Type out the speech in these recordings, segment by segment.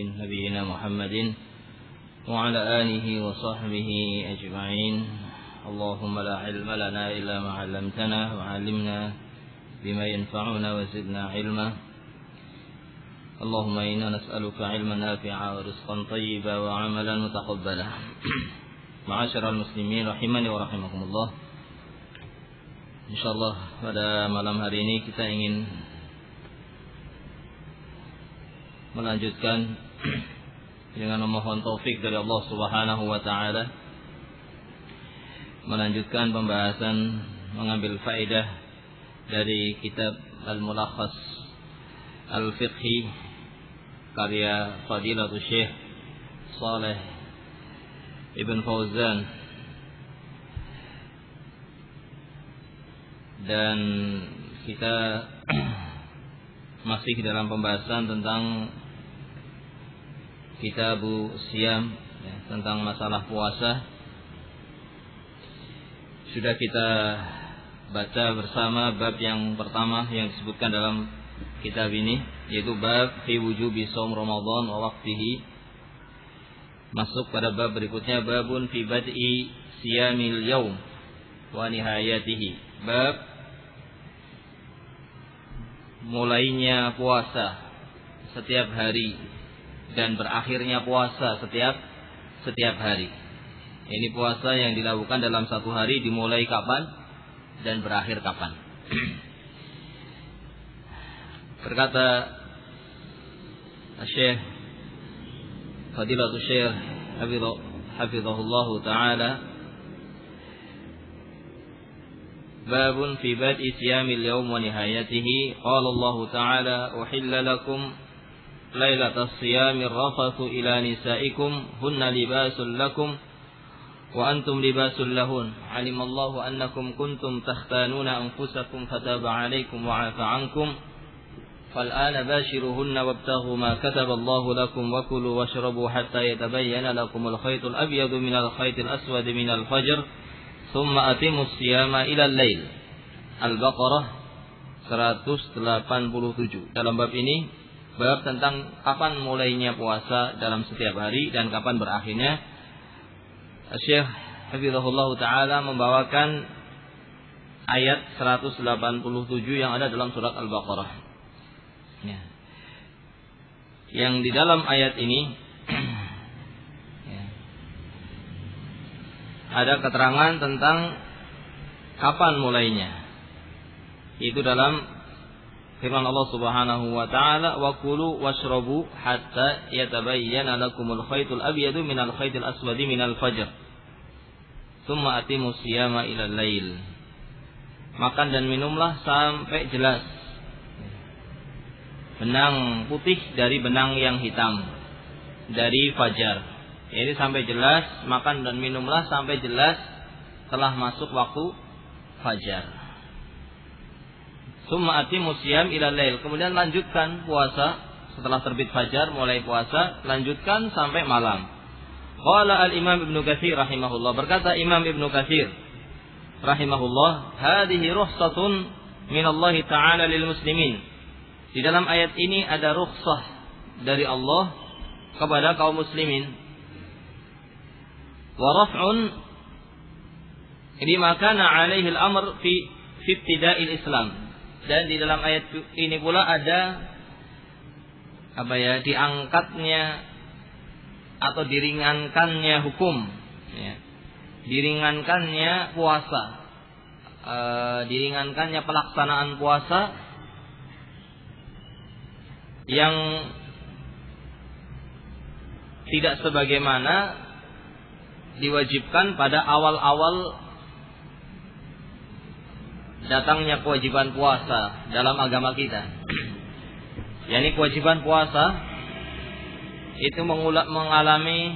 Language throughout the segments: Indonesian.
نبينا محمد وعلى آله وصحبه أجمعين. اللهم لا علم لنا إلا ما علمتنا وعلمنا بما ينفعنا وزدنا علما. اللهم إنا نسألك علما نافعا ورزقا طيبا وعملا متقبلا. Ma'asyiral muslimin rahimani wa rahimakumullah. Insyaallah pada malam hari ini kita ingin melanjutkan dengan memohon taufik dari Allah Subhanahu wa taala, melanjutkan pembahasan mengambil faedah dari kitab Al-Mulakhas Al-Fiqhi karya Fadilatul Syekh Shalih Ibn Fauzan, dan kita masih dalam pembahasan tentang Kitabu Siyam, tentang masalah puasa. Sudah kita baca bersama bab yang pertama yang disebutkan dalam kitab ini, yaitu bab fi wujubi shaum Ramadan wa waqtihi. Masuk pada bab berikutnya, babun fi bad'i siyamil yaum wa nihayatihi. Bab mulainya puasa setiap hari dan berakhirnya puasa setiap hari. Ini puasa yang dilakukan dalam satu hari, dimulai kapan dan berakhir kapan. Berkata Syekh Fadilatul Syekh hafizahullahu taala, babun fi bad'i siyamil yawm wa nihayatihi. Qala Allah taala, uhilla lakum lailatas siyamir rafathu ila nisaikum hunna libasul lakum wa antum libasul lahun. Alimallahu annakum kuntum takhtanuna anfusakum fataba alaikum wa afa ankum. Fal'ana bashiruhunna wabtaghu ma kataballahu lakum wa kulu washrabu hatta yatabayyana lakumul khaytul abyadu minal khaytil aswadi minal fajr thumma atimus siyama ilal lail. Al-Baqarah 187. Dalam bab ini, bab tentang kapan mulainya puasa dalam setiap hari dan kapan berakhirnya. Syekh hafizahullah ta'ala membawakan ayat 187 yang ada dalam surat Al-Baqarah. Ya. Yang di dalam ayat ini ada keterangan tentang kapan mulainya. Itu dalam firman Allah Subhanahu wa taala, wa kulu washrabu hatta yatabayyana lakumul khaytul abyadu minal khaytil aswadi minal fajr tsumma atimus siyama ilal lail. Makan dan minumlah sampai jelas benang putih dari benang yang hitam dari fajar. Jadi sampai jelas, makan dan minumlah sampai jelas telah masuk waktu fajar. Summa atimus siyam ilal lail. Kemudian lanjutkan puasa setelah terbit fajar, mulai puasa, lanjutkan sampai malam. Qala al-Imam Ibnu Katsir rahimahullah, berkata Imam Ibnu Katsir rahimahullah, hadhihi rukhsatun minallahi ta'ala lil muslimin. Di dalam ayat ini ada rukhsah dari Allah kepada kaum muslimin. Wa raf'un lima kana 'alaihi al-amr fi ibtida'il Islam. Dan di dalam ayat ini pula ada diangkatnya atau diringankannya hukum, diringankannya puasa, diringankannya pelaksanaan puasa yang tidak sebagaimana diwajibkan pada awal-awal datangnya kewajiban puasa dalam agama kita. Yani kewajiban puasa itu mengalami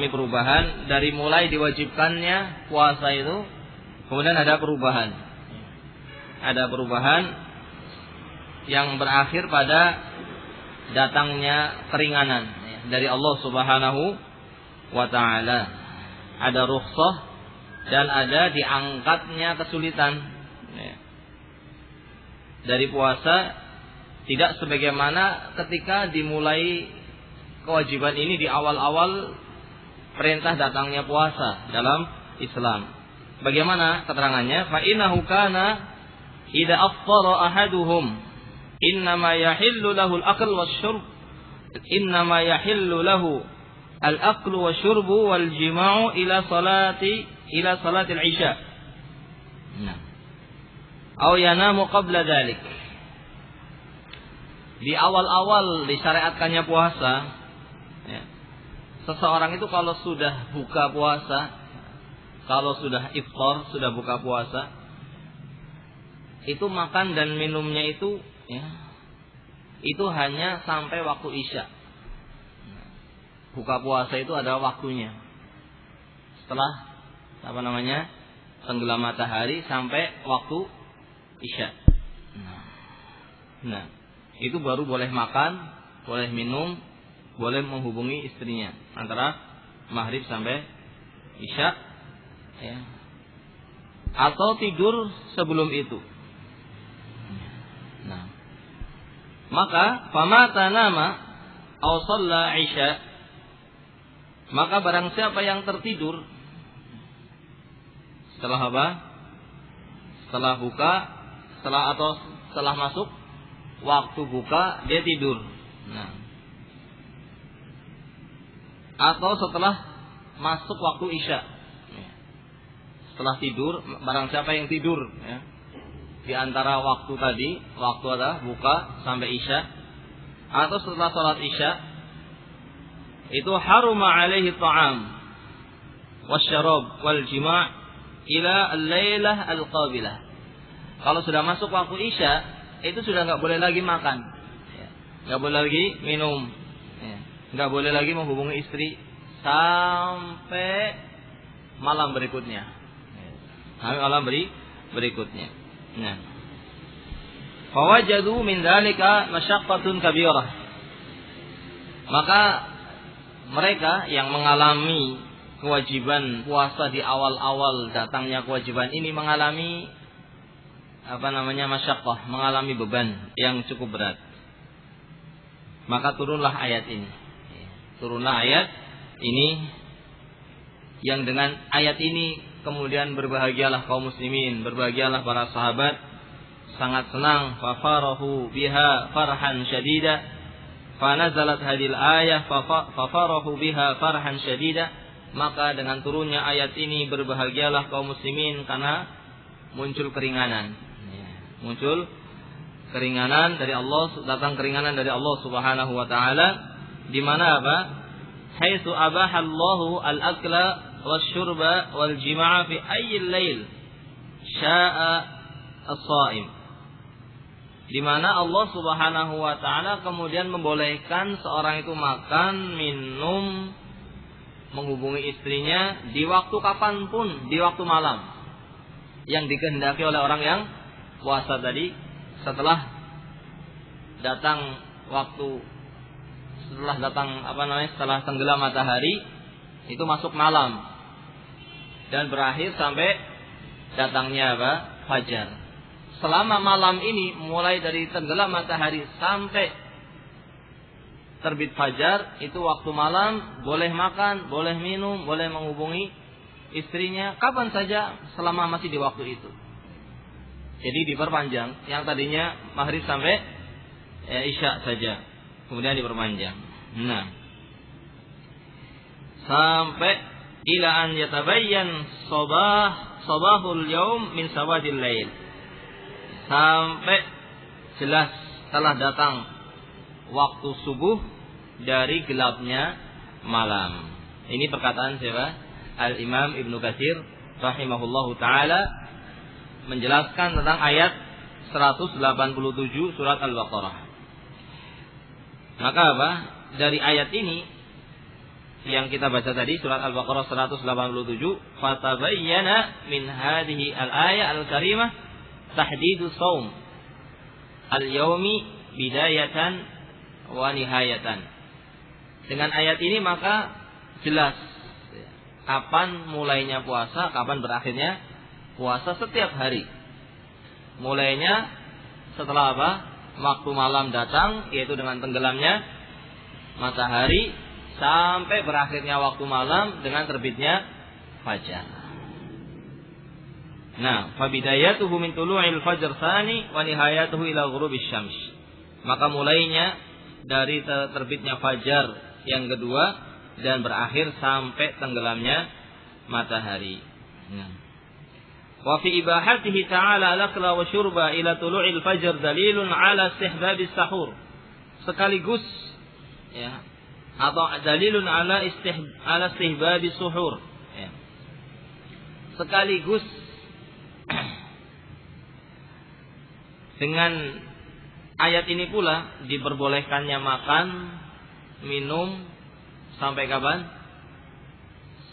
perubahan dari mulai diwajibkannya puasa itu, kemudian ada perubahan yang berakhir pada datangnya keringanan dari Allah Subhanahu wa taala. Ada rukhsah dan ada diangkatnya kesulitan dari puasa Tidak sebagaimana ketika dimulai kewajiban ini di awal-awal perintah datangnya puasa dalam Islam. Bagaimana keterangannya? Fa innahu kana idza aftara ahaduhum innama yahillu lahu al-akl wasyurb innama yahillu lahu al-aklu wasyurbu wal jima'u ila salati al-isya. Nah. Aw yanamu qabla dzalik. Di awal-awal disyariatkannya puasa, ya, seseorang itu kalau sudah buka puasa, kalau sudah iftar, sudah buka puasa, itu makan dan minumnya itu, ya, itu hanya sampai waktu isya. Buka puasa itu ada waktunya. Setelah tenggelam matahari sampai waktu isya. Nah, itu baru boleh makan, boleh minum, boleh menghubungi istrinya antara maghrib sampai isya, ya. Atau tidur sebelum itu. Nah, maka famata nama aw shalla isya, maka barang siapa yang tertidur setelah apa? Setelah buka, setelah masuk waktu buka dia tidur. Nah, atau setelah masuk waktu isya. Setelah tidur, barang siapa yang tidur, ya, di antara waktu tadi, waktu ada buka sampai isya, atau setelah salat isya, itu haruma alaihi ta'am wasyarab wal jima' ila al-lailah al-qabilah. Kalau sudah masuk waktu isya, itu sudah nggak boleh lagi makan, nggak boleh lagi minum, nggak boleh lagi menghubungi istri sampai malam berikutnya, berikutnya. Nah, fawajadu min dzalika masyaqqatun kabirah. Maka mereka yang mengalami kewajiban puasa di awal-awal datangnya kewajiban ini mengalami masyaqqah, mengalami beban yang cukup berat. Maka turunlah ayat ini. Turunlah ayat ini yang dengan ayat ini kemudian berbahagialah kaum muslimin, berbahagialah para sahabat, sangat senang, fafarahu biha farhan syadida, fanazalat hadil ayah fafarahu biha farhan syadida. Maka dengan turunnya ayat ini berbahagialah kaum muslimin karena muncul keringanan. Muncul keringanan dari Allah, datang keringanan dari Allah Subhanahu wa taala, di mana apa? Haitsu abahallahu al-akla wasyurba wal jima'a fi ayyil lail syaa as-shaim. Di mana Allah Subhanahu wa taala kemudian membolehkan seorang itu makan, minum, menghubungi istrinya di waktu kapanpun, di waktu malam yang dikehendaki oleh orang yang puasa tadi, setelah datang setelah tenggelam matahari, itu masuk malam dan berakhir sampai datangnya fajar. Selama malam ini, mulai dari tenggelam matahari sampai terbit fajar, itu waktu malam, boleh makan, boleh minum, boleh menghubungi istrinya kapan saja selama masih di waktu itu. Jadi diperpanjang, yang tadinya maghrib sampai isya saja, kemudian diperpanjang. Nah, sampai ila an yatabayyan sabahul yaum min sawadil lail, sampai jelas telah datang waktu subuh dari gelapnya malam. Ini perkataan siapa? Al-Imam Ibnu Katsir rahimahullahu taala menjelaskan tentang ayat 187 surat Al-Baqarah. Maka apa? Dari ayat ini yang kita baca tadi, surat Al-Baqarah 187, fatabayyana min hadhihi al-ayah al-karimah tahdidu shaum al-yaumi bidayatan wa nihayatan. Dengan ayat ini maka jelas kapan mulainya puasa, kapan berakhirnya puasa setiap hari. Mulainya setelah apa? waktu malam datang, yaitu dengan tenggelamnya matahari, sampai berakhirnya waktu malam dengan terbitnya fajar. Nah, fabidayatuhu min tulu'il fajr tsani wa nihayatuhu ila ghurubis syams. Maka mulainya dari terbitnya fajar yang kedua dan berakhir sampai tenggelamnya matahari. Nah. Wa fi ibahatihi ta'ala al-akla wa syurba ila tulu'il fajr dalilun ala istihbabis sahur. Sekaligus ya, atau dalilun ala istihbabis suhur. Ya. Sekaligus dengan ayat ini pula diperbolehkannya makan, minum sampai kapan?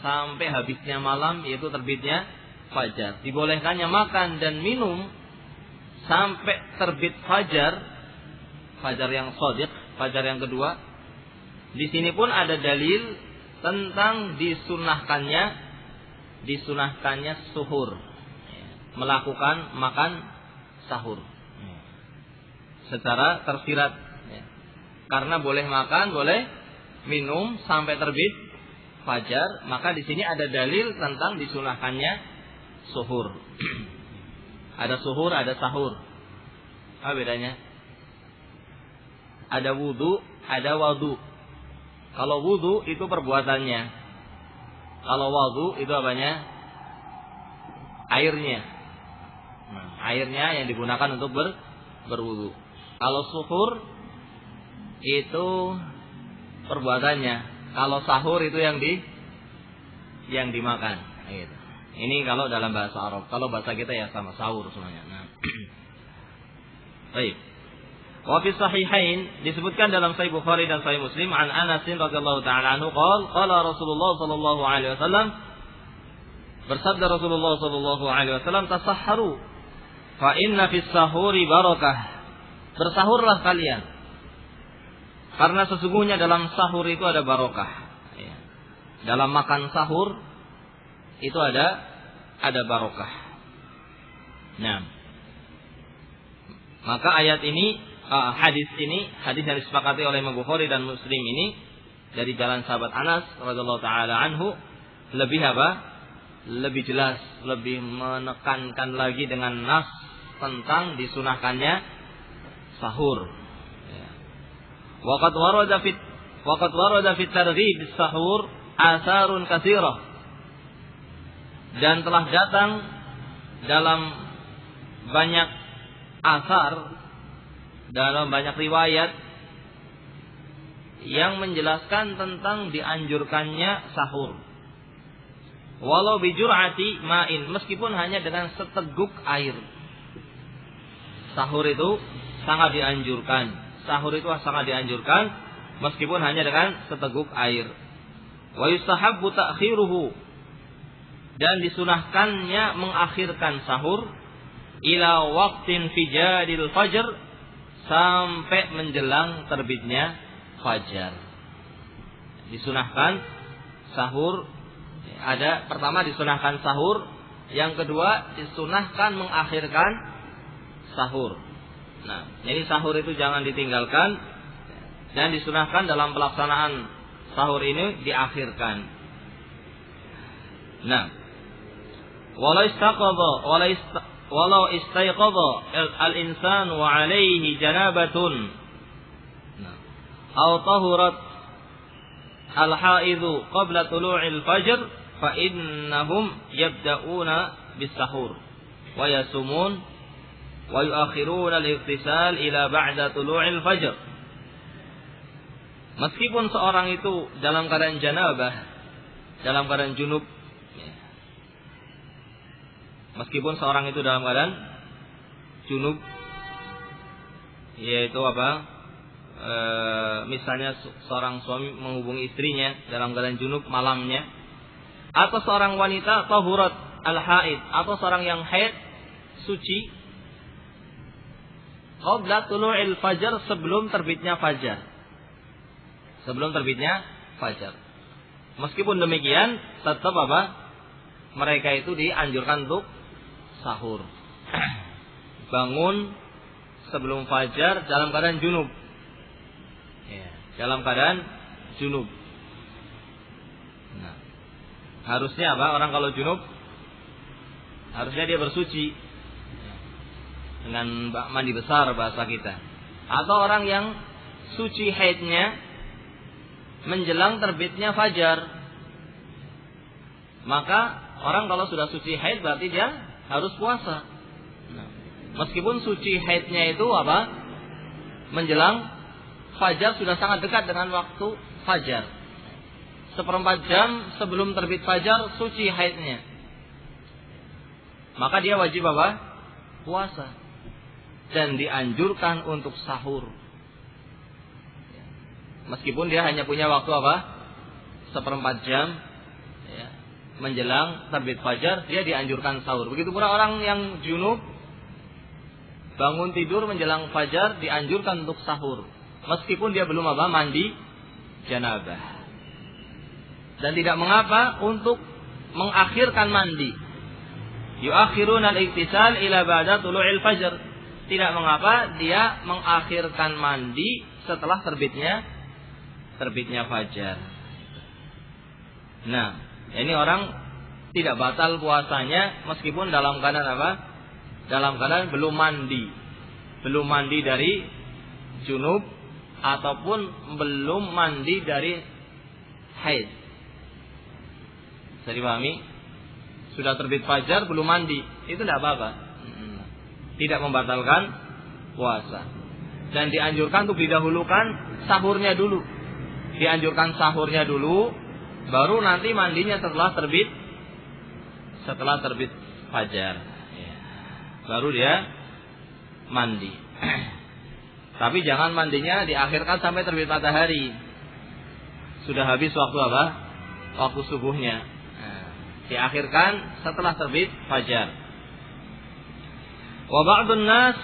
Sampai habisnya malam, yaitu terbitnya fajar. Dibolehkannya makan dan minum sampai terbit fajar, fajar yang shadiq, fajar yang kedua. Di sini pun ada dalil tentang disunahkannya suhur, melakukan makan sahur secara tersirat, karena boleh makan, boleh minum sampai terbit fajar. Maka di sini ada dalil tentang disunahkannya suhur. Ada suhur, ada sahur. Apa bedanya? Ada wudu, ada wadu. Kalau wudu itu perbuatannya. Kalau wadu itu apanya? Airnya. Nah, airnya yang digunakan untuk berwudu. Kalau suhur itu perbuatannya. Kalau sahur itu yang dimakan. Gitu. Ini kalau dalam bahasa Arab. Kalau bahasa kita ya sama, sahur semuanya. Nah. Baik. Wa fi sahihain disebutkan dalam Sahih Bukhari dan Sahih Muslim an Anas radhiyallahu taala anhu qala Rasulullah sallallahu alaihi wasallam, bersabda Rasulullah sallallahu alaihi wasallam, tasahharu fa inna fis sahuri barakah. Bersahurlah kalian, karena sesungguhnya dalam sahur itu ada barokah. Ya. Dalam makan sahur itu ada barokah. Nah, maka ayat ini, hadis yang disepakati oleh Imam Bukhari dan Muslim ini dari jalan sahabat Anas radhiyallahu taala anhu lebih apa? Lebih jelas, lebih menekankan lagi dengan nas tentang disunahkannya sahur. Waqad warada fit targhib bis-sahur atharun katsirah. Dan telah datang dalam banyak asar, dalam banyak riwayat yang menjelaskan tentang dianjurkannya sahur. Walau bijur'ati ma'in, meskipun hanya dengan seteguk air. Sahur itu sangat dianjurkan. Sahur itu sangat dianjurkan meskipun hanya dengan seteguk air. Wa yustahabbu ta'khiruhu, dan disunahkannya mengakhirkan sahur ila waqtin fijadil fajr, sampai menjelang terbitnya fajar. Disunahkan sahur, ada pertama disunahkan sahur, yang kedua disunahkan mengakhirkan sahur. Nah, jadi sahur itu jangan ditinggalkan, dan disunahkan dalam pelaksanaan sahur ini diakhirkan. Nah, walau istayqadha al-insan wa alaihi janabatun, aw tahurat al-haidhu qabla tulu'il fajr, fa innahum yabda'una bis-sahur wa yasumun wa yuakhiruna al-ightisal ila ba'da tulu'il fajr. Meskipun seorang itu dalam keadaan janabah, dalam keadaan junub, meskipun seorang itu dalam keadaan junub, yaitu apa? Misalnya seorang suami menghubungi istrinya dalam keadaan junub malamnya, atau seorang wanita tahurat al-haid, atau seorang yang haid suci qabla tulu'il fajar, sebelum terbitnya fajar. Sebelum terbitnya fajar. Meskipun demikian, tetap apa? Mereka itu dianjurkan untuk sahur. Bangun sebelum fajar dalam keadaan junub. Ya, dalam keadaan junub. Nah, harusnya apa? Orang kalau junub harusnya dia bersuci dengan mandi besar bahasa kita. Atau orang yang suci haidnya menjelang terbitnya fajar. Maka orang kalau sudah suci haid berarti dia harus puasa. Nah, meskipun suci haidnya itu apa? Menjelang fajar, sudah sangat dekat dengan waktu fajar. 1/4 jam sebelum terbit fajar suci haidnya. Maka dia wajib apa? Puasa. Dan dianjurkan untuk sahur. Meskipun dia hanya punya waktu apa? 1/4 jam ya, menjelang terbit fajar, dia dianjurkan sahur. Begitu pula orang yang junub bangun tidur menjelang fajar dianjurkan untuk sahur. Meskipun dia belum apa? Mandi janabah. Dan tidak mengapa untuk mengakhirkan mandi. Yuakhiruna al-iktisal ila ba'da tulu'il fajr. Tidak mengapa dia mengakhirkan mandi setelah terbitnya fajar. Nah, ini orang tidak batal puasanya meskipun dalam keadaan apa? Dalam keadaan belum mandi. Belum mandi dari junub ataupun belum mandi dari haid. Bisa dipahami? Sudah terbit fajar belum mandi, itu tidak apa-apa. Tidak membatalkan puasa. Dan dianjurkan untuk didahulukan sahurnya dulu. Dianjurkan sahurnya dulu, baru nanti mandinya setelah terbit fajar. Ya. Baru dia mandi. Tapi jangan mandinya diakhirkan sampai terbit matahari. Sudah habis waktu apa? Waktu subuhnya. Nah, diakhirkan setelah terbit fajar. Wa ba'dun nas